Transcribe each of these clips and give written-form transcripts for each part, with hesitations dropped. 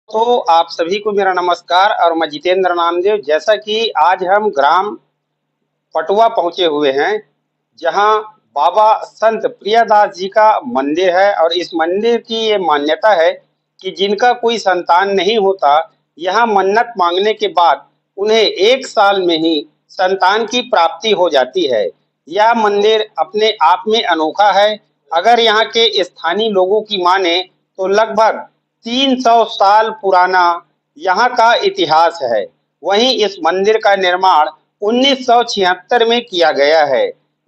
तो आप सभी को मेरा नमस्कार और मैं जितेंद्र नामदेव। जैसा कि आज हम ग्राम पटुआ पहुंचे हुए हैं, जहां बाबा संत प्रियदास जी का मंदिर है और इस मंदिर की ये मान्यता है कि जिनका कोई संतान नहीं होता, यहाँ मन्नत मांगने के बाद उन्हें 1 साल में ही संतान की प्राप्ति हो जाती है। यह मंदिर अपने आप में अनोखा है। अगर यहाँ के स्थानीय लोगों की माने तो लगभग 300 साल पुराना यहाँ का इतिहास है। वहीं इस मंदिर का निर्माण 1976 में किया गया है।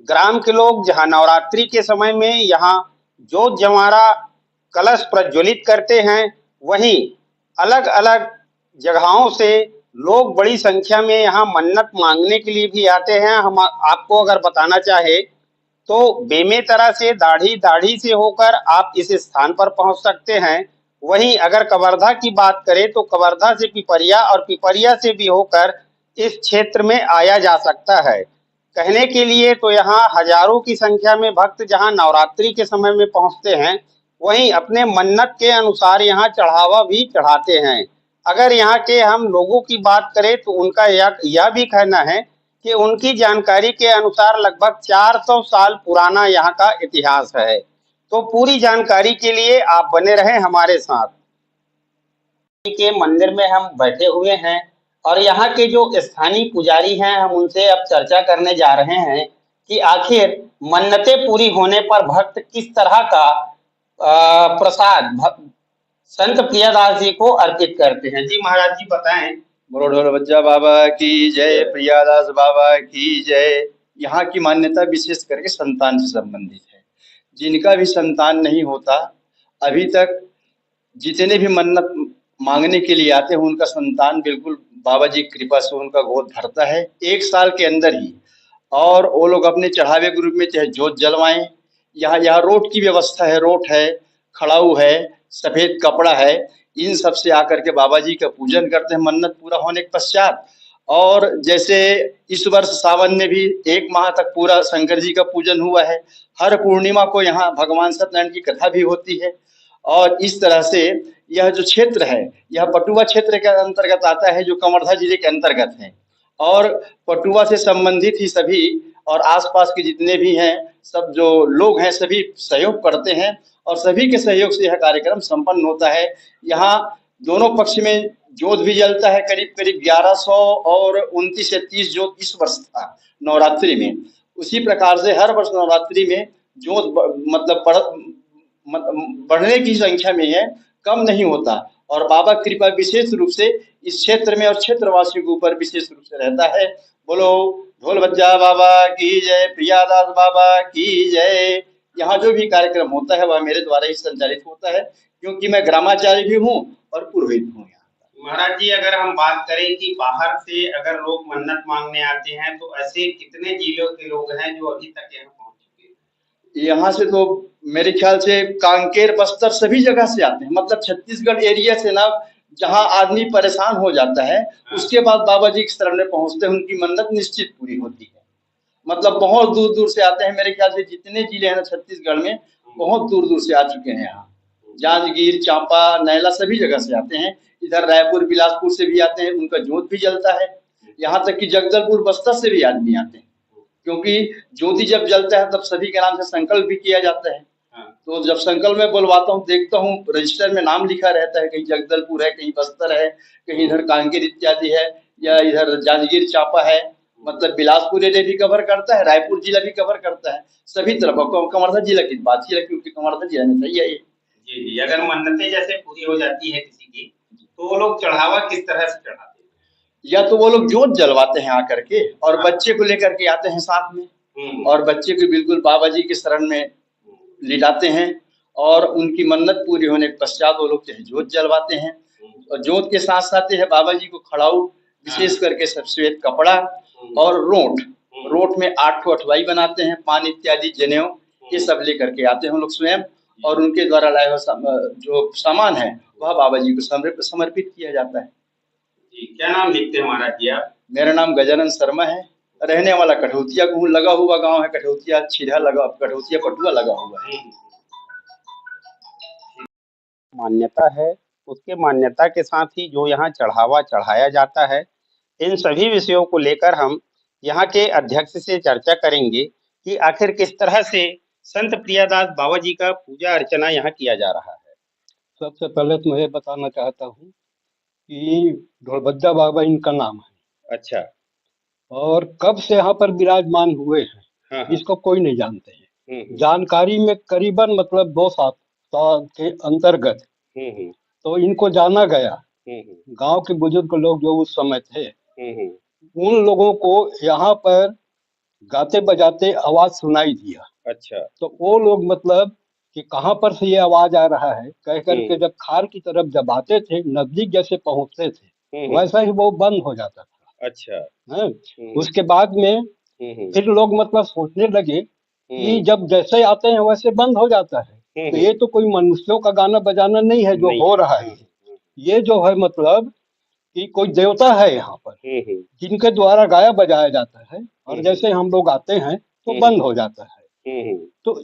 ग्राम के लोग जहाँ नवरात्रि के समय में यहाँ जोत जमारा कलश प्रज्वलित करते हैं, वहीं अलग अलग जगहों से लोग बड़ी संख्या में यहाँ मन्नत मांगने के लिए भी आते हैं। हम आपको अगर बताना चाहे तो बेमेतरा से दाढ़ी दाढ़ी से होकर आप इस स्थान पर पहुंच सकते हैं। वहीं अगर कवर्धा की बात करें तो कवर्धा से पिपरिया और पिपरिया से भी होकर इस क्षेत्र में आया जा सकता है। कहने के लिए तो यहाँ हजारों की संख्या में भक्त जहाँ नवरात्रि के समय में पहुंचते हैं, वहीं अपने मन्नत के अनुसार यहाँ चढ़ावा भी चढ़ाते हैं। अगर यहाँ के हम लोगों की बात करें तो उनका यह भी कहना है कि उनकी जानकारी के अनुसार लगभग 400 साल पुराना यहाँ का इतिहास है। तो पूरी जानकारी के लिए आप बने रहें हमारे साथ। के मंदिर में हम बैठे हुए हैं और यहाँ के जो स्थानीय पुजारी हैं, हम उनसे अब चर्चा करने जा रहे हैं कि आखिर मन्नतें पूरी होने पर भक्त किस तरह का प्रसाद संत प्रियदास जी को अर्पित करते हैं। जी महाराज जी बताएं। बोलो ढोल बज्जा बाबा की जय, प्रियादास बाबा की जय। यहाँ की मान्यता विशेष करके संतान से संबंधित है। जिनका भी संतान नहीं होता, अभी तक जितने भी मन्नत मांगने के लिए आते हैं, उनका संतान बिल्कुल बाबा जी की कृपा से उनका गोद भरता है 1 साल के अंदर ही। और वो लोग अपने चढ़ावे के रूप में चाहे जोत जलवाएं। यहाँ रोट की व्यवस्था है, रोट है, खड़ाऊ है, सफेद कपड़ा है। इन सब से आकर के बाबा जी का पूजन करते हैं मन्नत पूरा होने के पश्चात। और जैसे इस वर्ष सावन में भी 1 माह तक पूरा शंकर जी का पूजन हुआ है। हर पूर्णिमा को यहाँ भगवान सत्यनारायण की कथा भी होती है। और इस तरह से यह जो क्षेत्र है, यह पटुआ क्षेत्र के अंतर्गत आता है, जो कवर्धा जिले के अंतर्गत है। और पटुआ से संबंधित ही सभी और आसपास के जितने भी हैं, सब जो लोग हैं, सभी सहयोग करते हैं और सभी के सहयोग से यह कार्यक्रम संपन्न होता है। यहाँ दोनों पक्ष में जोत भी जलता है, करीब करीब 1100 और 29 से 30 जोत इस वर्ष था नवरात्रि में। उसी प्रकार से हर वर्ष नवरात्रि में जोत मतलब बढ़ने की संख्या में है, कम नहीं होता। और बाबा कृपा विशेष रूप से इस क्षेत्र में और क्षेत्रवासियों के ऊपर विशेष रूप से रहता है। बोलो ढोल बज्जा बाबा की जय, प्रियादास बाबा की जय। यहाँ जो भी कार्यक्रम होता है वह मेरे द्वारा ही संचालित होता है, क्योंकि मैं ग्रामाचार्य भी हूँ और पुरोहित हूँ। महाराज जी, अगर हम बात करें कि बाहर से अगर लोग मन्नत मांगने आते हैं, तो ऐसे कितने जिलों के लोग हैं जो अभी तक यहाँ पहुंच चुके हैं? यहाँ से तो मेरे ख्याल से कांकेर, बस्तर सभी जगह से आते हैं। मतलब छत्तीसगढ़ एरिया से ना, जहाँ आदमी परेशान हो जाता है, उसके बाद बाबा जी की शरण में पहुंचते हैं, उनकी मन्नत निश्चित पूरी होती है। मतलब बहुत दूर दूर से आते हैं। मेरे ख्याल से जितने जिले हैं ना छत्तीसगढ़ में, बहुत दूर दूर से आ चुके हैं यहाँ। जांजगीर, चांपा, नैला सभी जगह से आते हैं। इधर रायपुर, बिलासपुर से भी आते हैं, उनका जोत भी जलता है। यहाँ तक कि जगदलपुर, बस्तर से भी आदमी आते हैं, क्योंकि ज्योति जब जलता है तब सभी के नाम से संकल्प भी किया जाता है। तो जब संकल्प में बुलवाता हूँ, देखता हूँ रजिस्टर में नाम लिखा रहता है, कहीं जगदलपुर है, कहीं बस्तर है, कहीं इधर कांकेर इत्यादि है, या इधर जांजगीर चांपा है। मतलब बिलासपुर एरिया भी कवर करता है, रायपुर जिला भी कवर करता है, सभी तरफ। कवर्धा जिला की बात ही है, क्योंकि कवर्धा जिला में सही है ये। जी जी, अगर मन्नतें जैसे पूरी हो जाती है किसी की, तो वो लोग चढ़ावा किस तरह से चढ़ाते हैं? या तो वो लोग जोत जलवाते हैं आकर के, और बच्चे को लेकर के आते हैं साथ में, और बच्चे को बिल्कुल बाबा जी के शरण में लिटाते हैं। और उनकी मन्नत पूरी होने के पश्चात वो लोग जोत जलवाते हैं। और जोत के साथ साथ है बाबा जी को खड़ाऊ, विशेष करके श्वेत कपड़ा और रोट में 8 ठो अठवाई बनाते हैं, पान इत्यादि, जनेऊ, ये सब लेकर के आते हैं हम लोग स्वयं। और उनके द्वारा लाए हुआ जो सामान है वह बाबा जी को समर्पित किया जाता है। जी, क्या नाम लिखते हैं महाराज जी आप? मेरा नाम गजानन शर्मा है, रहने वाला कठौतिया को हूँ। लगा हुआ गांव है कठौतिया, छिढ़ा लगा, कठौतिया पटुआ लगा हुआ है। मान्यता है उसके मान्यता के साथ ही जो यहाँ चढ़ावा चढ़ाया जाता है, इन सभी विषयों को लेकर हम यहाँ के अध्यक्ष से चर्चा करेंगे कि आखिर किस तरह से संत प्रियादास बाबा जी का पूजा अर्चना यहाँ किया जा रहा है। सबसे पहले तो मैं ये बताना चाहता हूँ कि ढोलबज्जा बाबा इनका नाम है अच्छा। और कब से यहाँ पर विराजमान हुए हैं हाँ, हाँ। इसको कोई नहीं जानते हैं। हम्म, जानकारी में करीबन मतलब 2 साल के अंतर्गत हम्म, हम्म, तो इनको जाना गया। हम्म, गांव के बुजुर्ग लोग जो उस समय थे हम्म, उन लोगों को यहाँ पर गाते बजाते आवाज सुनाई दिया। अच्छा। तो वो लोग मतलब कि कहाँ पर से ये आवाज आ रहा है कह करके हम्म, जब खार की तरफ जब आते थे, नजदीक जैसे पहुंचते थे हम्म, वैसा ही वो बंद हो जाता था। अच्छा। हैं? हम्म, उसके बाद में हम्म, फिर लोग मतलब सोचने लगे कि हम्म, जब जैसे आते हैं वैसे बंद हो जाता है, तो ये तो कोई मनुष्यों का गाना बजाना नहीं है जो नहीं हो है। रहा है। ये जो है मतलब कि कोई देवता है यहाँ पर हम्म, जिनके द्वारा गाया बजाया जाता है और हम्म, जैसे हम लोग आते हैं तो हम्म, बंद हो जाता है। हम्म, तो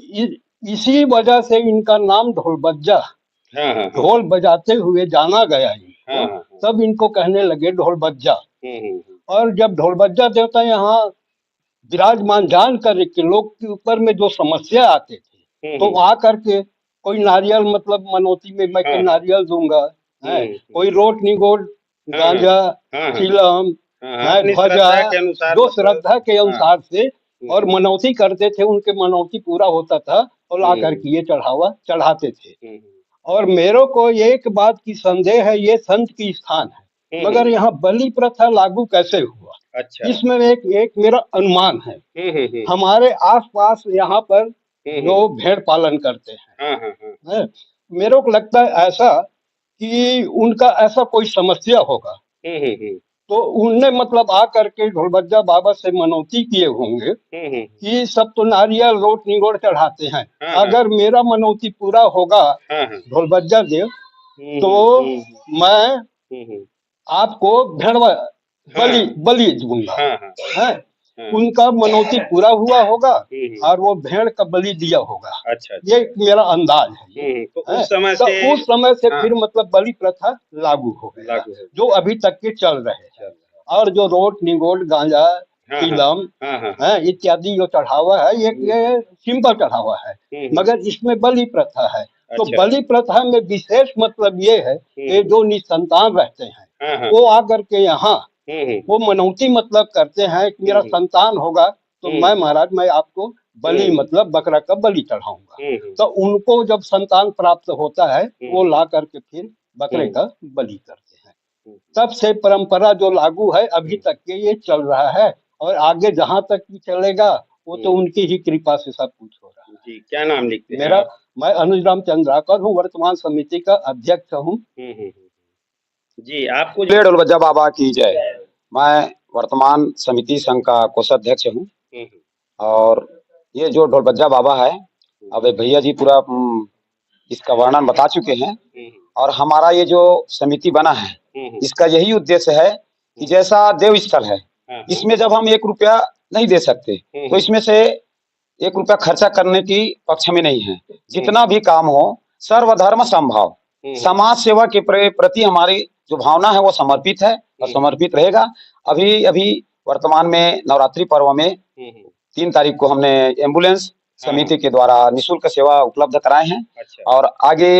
इसी वजह से इनका नाम ढोलबज्जा, हाँ, हाँ, हाँ, ढोल बजाते हुए जाना गया हाँ, इनको। हाँ, हाँ, तब इनको कहने लगे ढोलबज्जा। हम्म, और जब ढोलबज्जा देवता यहाँ विराजमान जान कर के लोग के ऊपर में जो समस्या आते थे तो आ करके कोई नारियल मतलब मनोती में मैं हाँ, नारियल दूंगा है, कोई रोट निगोट हाँ, गांजा हाँ, चिलम हाँ, है अपनी ध्वजा श्रद्धा के अनुसार जो मतलब। श्रद्धा के हाँ, अनुसार से और मनौती करते थे, उनके मनौती पूरा होता था और ला करके ये चढ़ावा चढ़ाते थे। और मेरे को एक बात की संदेह है, ये संत की स्थान है मगर यहाँ बलि प्रथा लागू कैसे हुआ, अच्छा। इसमें एक मेरा अनुमान है। हम्म, हमारे आसपास यहाँ पर जो भेड़ पालन करते हैं, हाँ, हाँ, हाँ, हैं, मेरे को लगता है ऐसा कि उनका ऐसा कोई समस्या होगा तो उनने मतलब आ करके ढोलबज्जा बाबा से मनौती किए होंगे कि सब तो नारियल रोट निगोड़ चढ़ाते हैं, हाँ, हाँ, अगर मेरा मनौती पूरा होगा हाँ, हाँ, ढोलबज्जा देव तो मैं आपको भेड़वा बलि बलि दूंगा। हाँ, हाँ, है हाँ, उनका मनौती पूरा हुआ होगा हम्म, और वो भेड़ का बलि दिया होगा। अच्छा, अच्छा। ये मेरा अंदाज है ये। तो हैं? उस समय तो से उस समय से हाँ, फिर मतलब बलि प्रथा लागू हो गया लागू हो जो अभी तक के चल रहे हैं। चल और जो रोट निगोट गांजा हाँ, चिलम हाँ, हाँ, है इत्यादि जो चढ़ावा है ये सिंपल चढ़ावा है मगर इसमें बलि प्रथा है। तो अच्छा, बलि प्रथा में विशेष मतलब ये है कि जो निसंतान रहते हैं हाँ, हाँ, वो आकर के यहाँ हम्म, वो मनौती मतलब करते हैं कि मेरा संतान होगा तो मैं महाराज मैं आपको बलि मतलब बकरा का बलि चढ़ाऊंगा। तो उनको जब संतान प्राप्त होता है वो ला करके फिर बकरे का बलि करते हैं। तब से परंपरा जो लागू है अभी तक के ये चल रहा है और आगे जहां तक भी चलेगा वो तो उनकी ही कृपा से सब कुछ हो रहा है। जी, क्या नाम लिखते हैं मेरा आप? मैं अनुज राम चंद्राकर हूँ, वर्तमान समिति का अध्यक्ष हूँ। जी, आपको जय ढोलबज्जा बाबा की जय। मैं वर्तमान समिति संघ का कोषाध्यक्ष हूँ और ये जो ढोलबज्जा बाबा है अब भैया जी पूरा इसका वर्णन बता चुके हैं और हमारा ये जो समिति बना है इसका यही उद्देश्य है कि जैसा देव स्थल है इसमें जब हम 1 रुपया नहीं दे सकते तो इसमें से 1 रुपया खर्चा करने की पक्ष में नहीं है। जितना भी काम हो सर्वधर्म समभाव, समाज सेवा के प्रति हमारी जो भावना है वो समर्पित है और समर्पित रहेगा। अभी वर्तमान में नवरात्रि पर्व में 3 तारीख को हमने एम्बुलेंस समिति के द्वारा निःशुल्क सेवा उपलब्ध कराए हैं। अच्छा। और आगे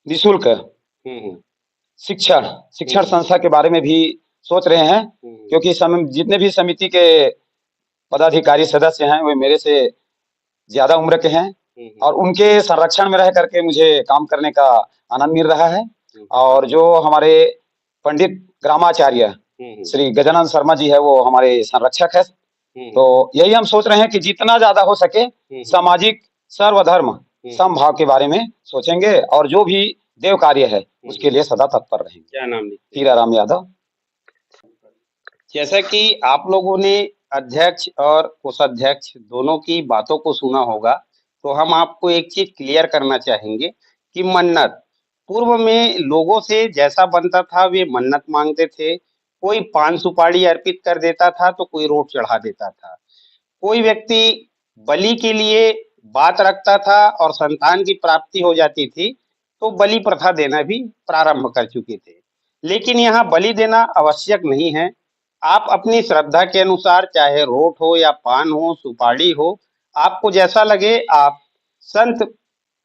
निःशुल्क शिक्षण संस्था के बारे में भी सोच रहे हैं क्योंकि जितने भी समिति के पदाधिकारी सदस्य हैं वे मेरे से ज्यादा उम्र के हैं और उनके संरक्षण में रह करके मुझे काम करने का आनंद मिल रहा है। और जो हमारे पंडित ग्रामाचार्य श्री गजानंद शर्मा जी है वो हमारे संरक्षक है। तो यही हम सोच रहे हैं कि जितना ज्यादा हो सके सामाजिक सर्वधर्म समभाव के बारे में सोचेंगे और जो भी देव कार्य है उसके लिए सदा तत्पर रहेंगे। क्या नाम लिखते हैं? हीराराम यादव। जैसा कि आप लोगों ने अध्यक्ष और कोषाध्यक्ष दोनों की बातों को सुना होगा तो हम आपको एक चीज क्लियर करना चाहेंगे कि मन्नत पूर्व में लोगों से जैसा बनता था वे मन्नत मांगते थे। कोई पान सुपारी अर्पित कर देता था तो कोई रोट चढ़ा देता था। कोई व्यक्ति बलि के लिए बात रखता था और संतान की प्राप्ति हो जाती थी तो बलि प्रथा देना भी प्रारंभ कर चुके थे। लेकिन यहाँ बलि देना आवश्यक नहीं है। आप अपनी श्रद्धा के अनुसार, चाहे रोट हो या पान हो, सुपारी हो, आपको जैसा लगे आप संत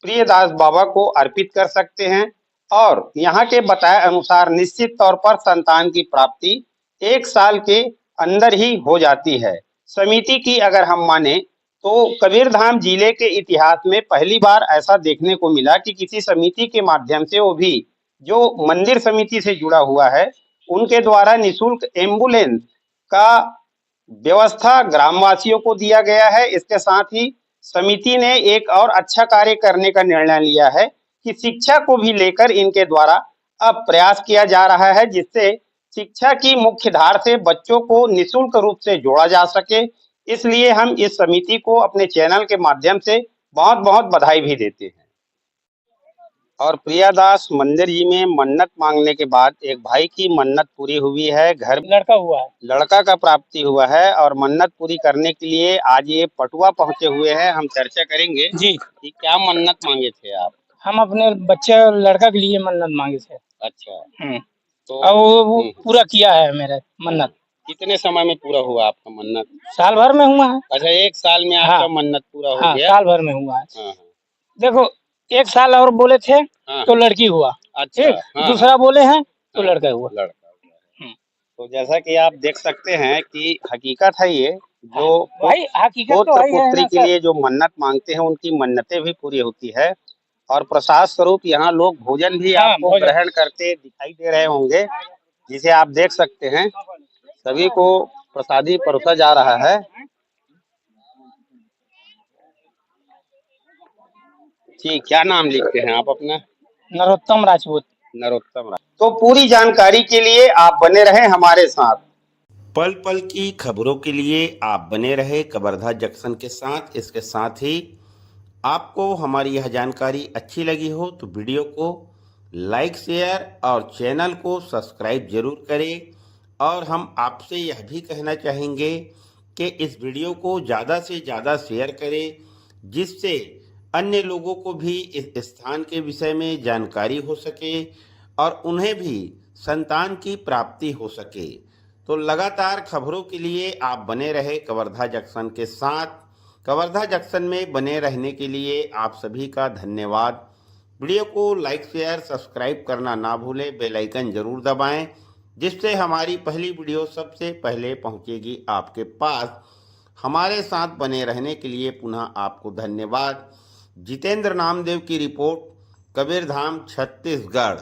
प्रियदास बाबा को अर्पित कर सकते हैं। और यहाँ के बताए अनुसार निश्चित तौर पर संतान की प्राप्ति 1 साल के अंदर ही हो जाती है। समिति की अगर हम माने तो कबीरधाम जिले के इतिहास में पहली बार ऐसा देखने को मिला कि किसी समिति के माध्यम से, वो भी जो मंदिर समिति से जुड़ा हुआ है, उनके द्वारा निःशुल्क एम्बुलेंस का व्यवस्था ग्रामवासियों को दिया गया है। इसके साथ ही समिति ने एक और अच्छा कार्य करने का निर्णय लिया है कि शिक्षा को भी लेकर इनके द्वारा अब प्रयास किया जा रहा है, जिससे शिक्षा की मुख्य धार से बच्चों को निःशुल्क रूप से जोड़ा जा सके। इसलिए हम इस समिति को अपने चैनल के माध्यम से बहुत बहुत बधाई भी देते हैं। और प्रियादास मंदिर जी में मन्नत मांगने के बाद एक भाई की मन्नत पूरी हुई है। घर लड़का हुआ है, लड़का का प्राप्ति हुआ है और मन्नत पूरी करने के लिए आज ये पटुआ पहुंचे हुए हैं। हम चर्चा करेंगे जी। कि क्या मन्नत मांगे थे आप। हम अपने बच्चे लड़का के लिए मन्नत मांगे थे। अच्छा, तो अब वो पूरा किया है मेरे मन्नत। कितने समय में पूरा हुआ आपका मन्नत? साल भर में हुआ है। अच्छा, 1 साल में आपका मन्नत पूरा हो गया? साल भर में हुआ है। हाँ। देखो, 1 साल और बोले थे तो लड़की हुआ। अच्छा, ठीक, दूसरा बोले हैं तो लड़का हुआ। तो जैसा कि आप देख सकते हैं कि हकीकत है ये, जो भाई हकीकत तो पुत्र है पुत्री ना के लिए जो मन्नत मांगते हैं उनकी मन्नतें भी पूरी होती है। और प्रसाद स्वरूप यहाँ लोग भोजन भी आपको ग्रहण करते दिखाई दे रहे होंगे, जिसे आप देख सकते हैं। सभी को प्रसादी परोसा जा रहा है। ठीक, क्या नाम लिखते हैं आप अपना? नरोत्तम राजपूत। नरोत्तम। तो पूरी जानकारी के लिए आप बने रहें हमारे साथ। पल पल की खबरों के लिए आप बने रहे कवर्धा जंक्शन के साथ। इसके साथ ही आपको हमारी यह जानकारी अच्छी लगी हो तो वीडियो को लाइक, शेयर और चैनल को सब्सक्राइब जरूर करें। और हम आपसे यह भी कहना चाहेंगे कि इस वीडियो को ज़्यादा से ज़्यादा शेयर करें, जिससे अन्य लोगों को भी इस स्थान के विषय में जानकारी हो सके और उन्हें भी संतान की प्राप्ति हो सके। तो लगातार खबरों के लिए आप बने रहे कवर्धा जंक्शन के साथ। कवर्धा जंक्शन में बने रहने के लिए आप सभी का धन्यवाद। वीडियो को लाइक, शेयर, सब्सक्राइब करना ना भूलें। बेल आइकन जरूर दबाएं, जिससे हमारी पहली वीडियो सबसे पहले पहुंचेगी आपके पास। हमारे साथ बने रहने के लिए पुनः आपको धन्यवाद। जितेंद्र नामदेव की रिपोर्ट, कबीरधाम, छत्तीसगढ़।